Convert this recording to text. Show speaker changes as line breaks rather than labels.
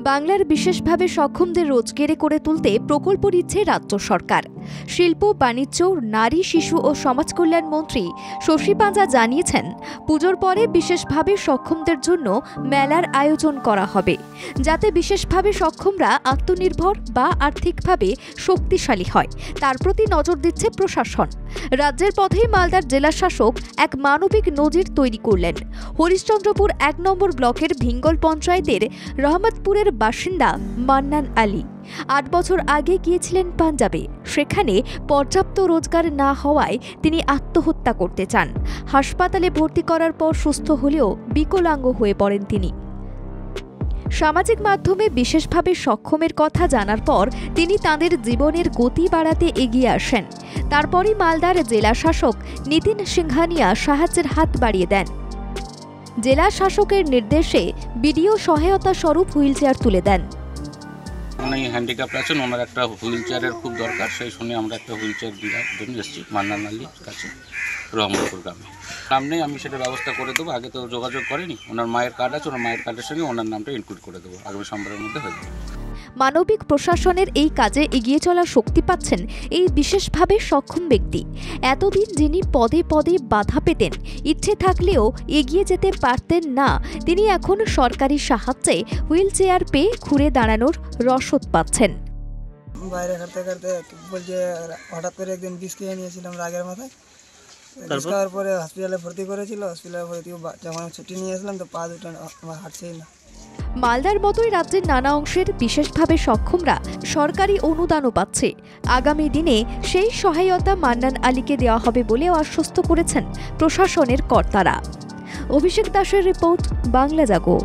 বাংলার বিশেষভাবে সক্ষমদের রোজগেরে করে তুলতে প্রকল্প নিচ্ছে রাজ্য সরকার। শিল্প, বাণিজ্য, নারী, শিশু ও সমাজ কল্যাণ মন্ত্রী শশী পাঞ্জা জানিয়েছেন, পুজোর পরে বিশেষভাবে সক্ষমদের জন্য মেলার আয়োজন করা হবে, যাতে বিশেষভাবে সক্ষমরা আত্মনির্ভর বা আর্থিকভাবে শক্তিশালী হয়, তার প্রতি নজর দিচ্ছে প্রশাসন। রাজ্যের পথেই মালদার জেলা শাসক এক মানবিক নজির তৈরি করলেন। হরিশ্চন্দ্রপুর ১ নম্বর ব্লকের ভিঙ্গল পঞ্চায়েতের রহমতপুরের বাসিন্দা মান্নান আলী ৮ বছর আগে গিয়েছিলেন পাঞ্জাবে। সেখানে পর্যাপ্ত রোজগার না হওয়ায় তিনি আত্মহত্যা করতে চান। হাসপাতালে ভর্তি করার পর সুস্থ হলেও বিকলাঙ্গ হয়ে পড়েন তিনি। সামাজিক মাধ্যমে বিশেষভাবে সক্ষমের কথা জানার পর তিনি তাঁদের জীবনের গতি বাড়াতে এগিয়ে আসেন। তারপরই মালদার জেলা শাসক নিতিন সিংহানিয়া সাহায্যের হাত বাড়িয়ে দেন। জেলা শাসকের নির্দেশে বিডিও সহায়তা স্বরূপ হুইলচেয়ার তুলে দেন।
উনি হ্যান্ডিক্যাপ আছেন, ওনার একটা হুইলচেয়ারের খুব দরকার, সেই শুনে আমরা একটা হুইলচেয়ার দেওয়ার জন্য এসেছি মান্নান আলীর কাছে, রহমতপুর গ্রামে। সামনে আমি সেটা ব্যবস্থা করে দেবো। আগে তো যোগাযোগ করেনি, ওনার মায়ের কার্ড আছে, ওনার মায়ের কার্ডের সঙ্গে ওনার নামটা ইনক্লুড করে দেবো, আগামী সোমবারের মধ্যে হয়ে যাবে।
মানবিক প্রশাসনের এই কাজে এগিয়ে চলার শক্তি পাচ্ছেন এই বিশেষভাবে সক্ষম ব্যক্তি। এতদিন যিনি পদে পদে বাধা পেতেন, ইচ্ছে থাকলেও এগিয়ে যেতে পারতেন না, তিনি এখন সরকারি সাহায্যে হুইলচেয়ার পেয়ে ঘুরে দাঁড়ানোর রসদ পাচ্ছেন।
বাইরে হাঁটতে হাঁটতে বলছে, হঠাৎ করে একদিন বিষ খেয়ে নিয়েছিলাম রাগের মাথায়। বিষ খাওয়ার পরে হসপিটালে ভর্তি করেছিল। হসপিটালে ভর্তি যখন ছুটি নিয়ে আসলাম তো পা দুটো আমার হাঁটছেই না।
মালদার মতোই রাজ্যের নানা অংশের বিশেষভাবে সক্ষমরা সরকারি অনুদানও পাচ্ছে। আগামী দিনে সেই সহায়তা মান্নান আলীকে দেওয়া হবে বলেও আশ্বস্ত করেছেন প্রশাসনের কর্তারা। অভিষেক দাসের রিপোর্ট, বাংলা জাগো।